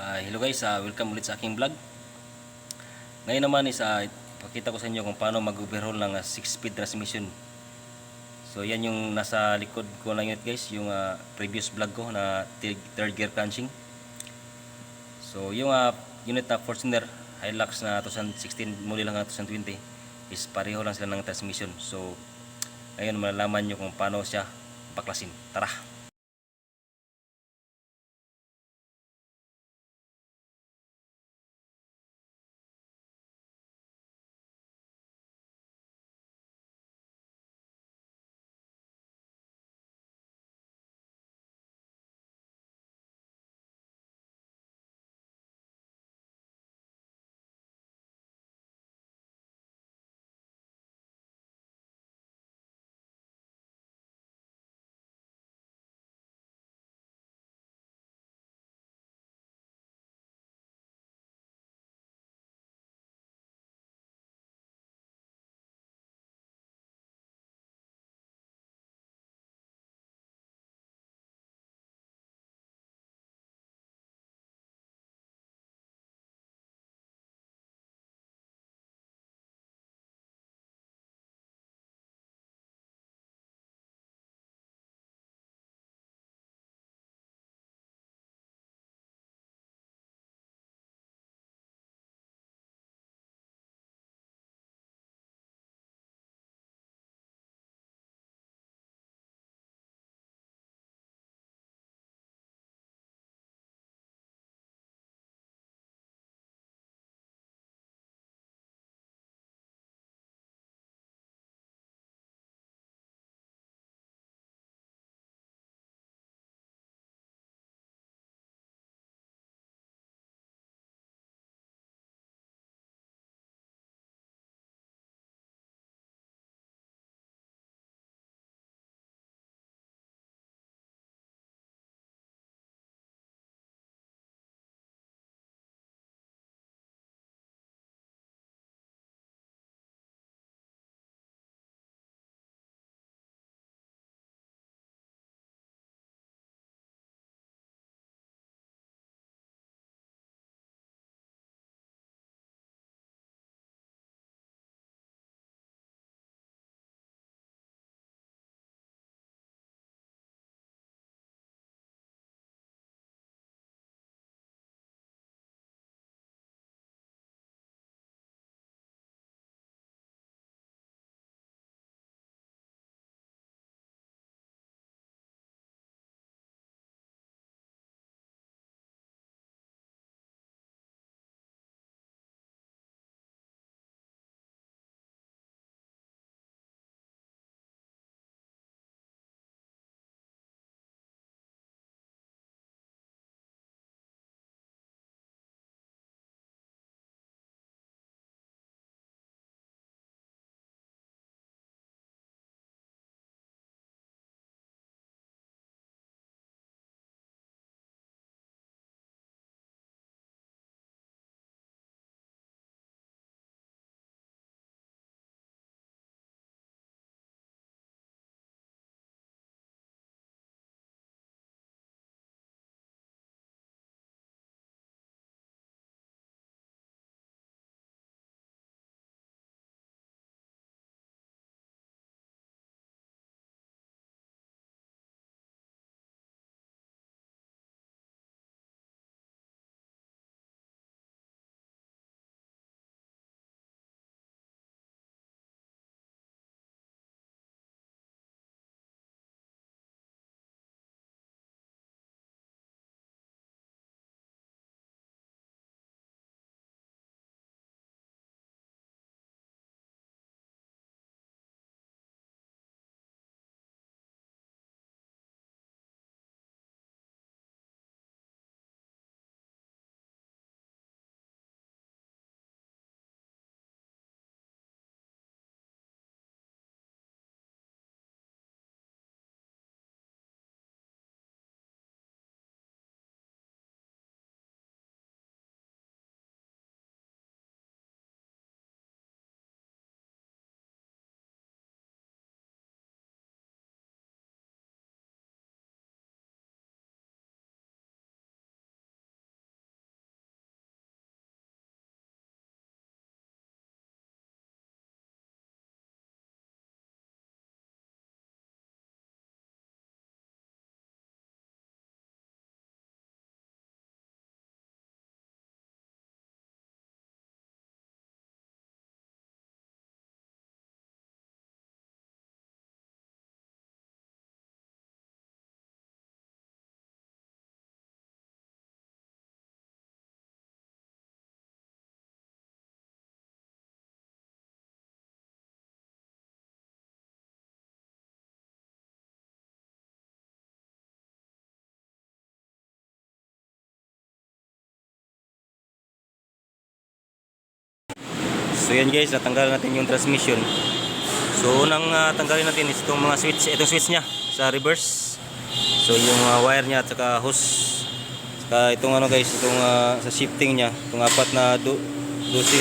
Hello guys, welcome ulit sa aking vlog. Ngayon naman is pakita ko sa inyo kung paano mag-overhaul ng 6-speed transmission. So yan yung nasa likod ko na unit guys, yung previous vlog ko na third gear crunching. So yung unit na Fortuner Hilux na 2016 model hanggang 2020 is pareho lang sila ng transmission. So ngayon malalaman nyo kung paano siya baklasin. Tara! So yan guys, natanggal natin yung transmission. So unang tanggalin natin is itong mga switch, itong switch nya sa reverse. So yung wire nya at saka hose. Saka itong ano guys, itong sa shifting nya, itong apat na 12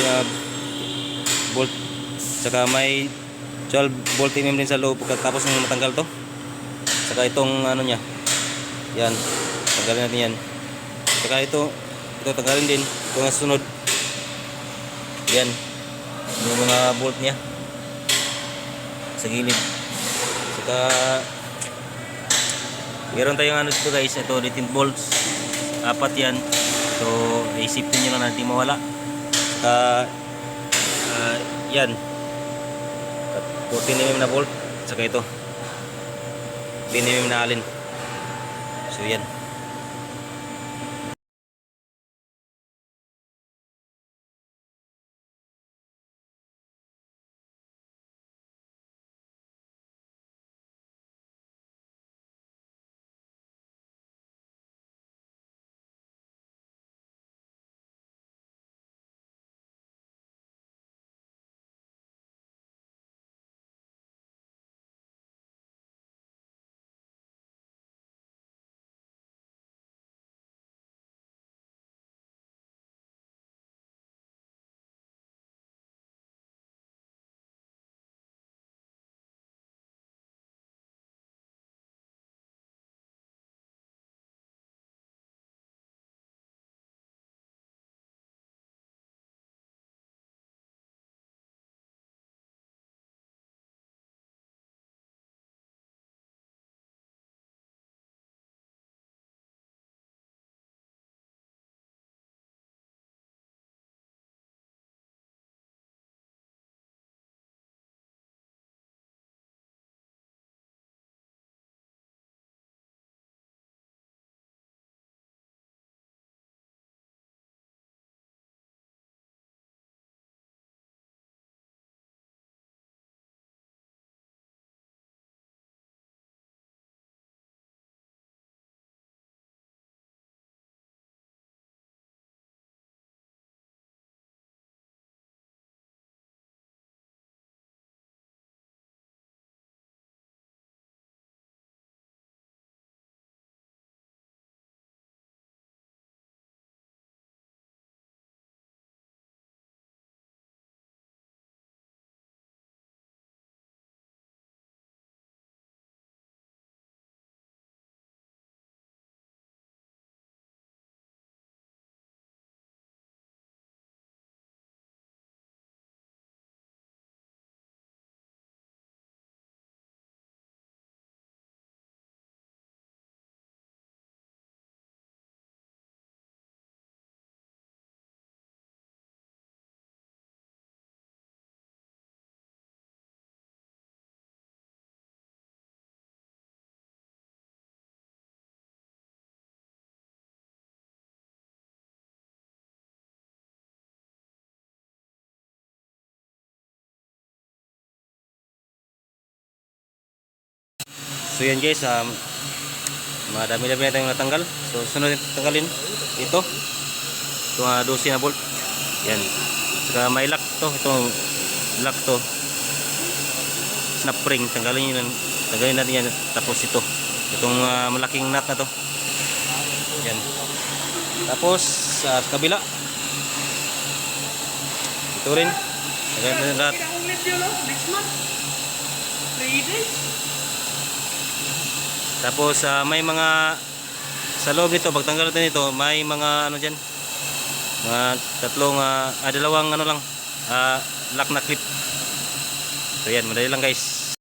na bolt. Saka may 12 volt mm din sa loob pagkatapos ng matanggal to. Saka itong ano nya. Yan, tanggalin natin yan. Saka ito tanggalin din. Ito nga sunod. Yan. Yung mga bolt nya sa gilid. Saka meron tayong ano dito guys, ito 18 volts, apat yan. So isipin nyo lang natin mawala. Saka yan 14 mm na bolt. Saka ito 10 mm na alin. So yan. So yan guys, madami-dami na tayong natanggal. So sunod tanggalin ito. Ito 12 na bolt. Yan. Saka may lock to, itong lock to. Snap ring, tanggalin natin yan. Tapos itong malaking nut na to. Yan. Tapos sa kabila. Ito rin. Tanggalin natin lahat. Tapos may mga sa loob nito, pagtanggal natin ito, may mga ano diyan. Mga dalawang ano lang, lock na clip. So yan, madali lang guys.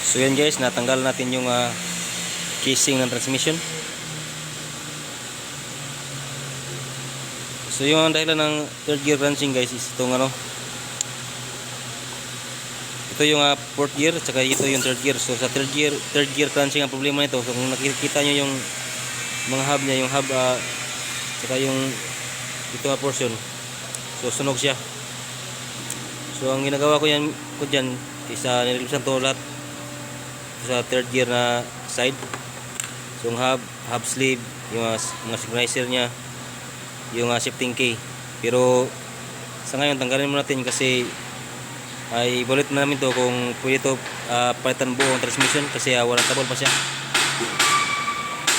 So yan guys, natanggal natin yung casing ng transmission. So yung dahilan ng third gear crunching guys is itong ito yung fourth gear at saka ito yung third gear. So sa third gear crunching ang problema nito. So kung nakikita nyo yung mga hub niya, yung hub saka yung ito portion, so sunog siya. So ang ginagawa ko dyan is nililisan to lahat sa third gear na side. So yung hub sleeve, yung mga synchronizer niya, yung shifting key. Pero sa ngayon tanggalin muna natin kasi ay bulit na namin to kung pwede to palitan buong transmission kasi walang tabol pa siya.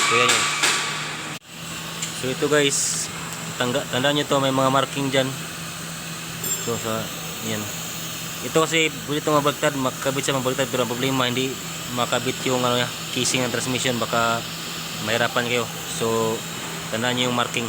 So yan yun. So ito guys, tandaan nyo to, may mga marking dyan. So sa yan, ito kasi pwede itong mabagtad, makabit siya mabagtad, pero ang problema hindi makabit yung casing ng transmission, baka mahirapan kayo. So tandaan nyo yung marking.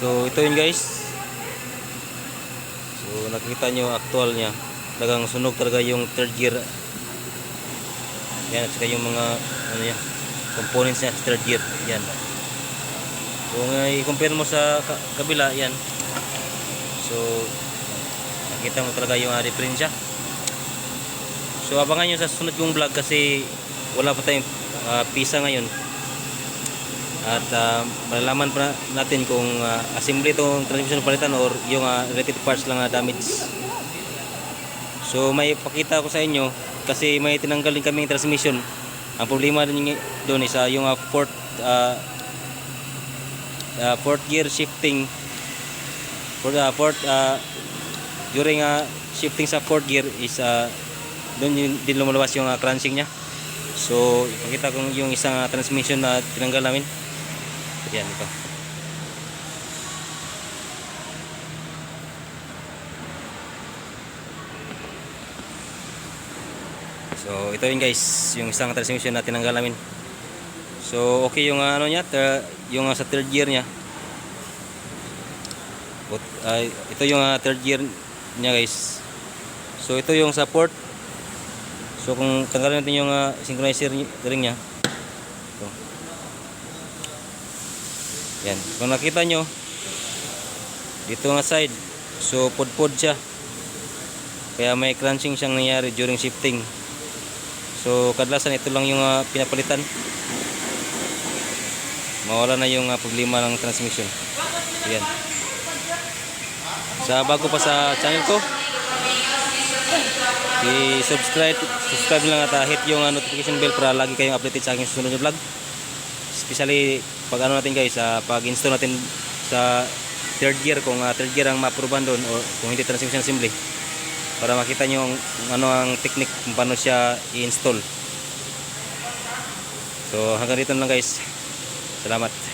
So ito yun guys. So nakikita nyo actual nya, talagang sunog talaga yung third gear. Yan, at saka yung mga components niya sa third gear. Yan. Kung i-compare mo sa kabila, yan. So nakita mo talaga yung diferensya. So abangan nyo sa sunod kong vlog kasi wala pa tayong pisa ngayon. At malalaman pa natin kung assembly itong transmission palitan or yung related parts lang na damage. So may pakita ko sa inyo kasi may tinanggal din kaming transmission. Ang problema din doon is yung fourth gear shifting during shifting sa fourth gear is doon din lumalabas yung crunching nya. So ipakita ko yung isang transmission na tinanggal namin. Yan ito. So ito yun guys, yung isang transmission na tinanggal namin. So okay yung niya, yung sa third gear niya. Ito yung third gear niya guys. So ito yung support. So kung tanggalin natin yung synchronizer ring niya. Yan, kung nakita nyo dito nga side, so pudpud siya, kaya may crunching siyang nangyari during shifting. So kadalasan ito lang yung pinapalitan. mawala na yung problema ng transmission. Ayan. Sa bago pa sa channel ko, subscribe lang at hit yung notification bell para lagi kayong updated sa aking susunod na vlog. Especially pag natin guys, pag install natin sa third gear, kung third gear ang ma-approvean doon o kung hindi transmission assembly, para makita nyo ang ang technique kung paano siya i-install. So hanggang dito lang guys. Salamat.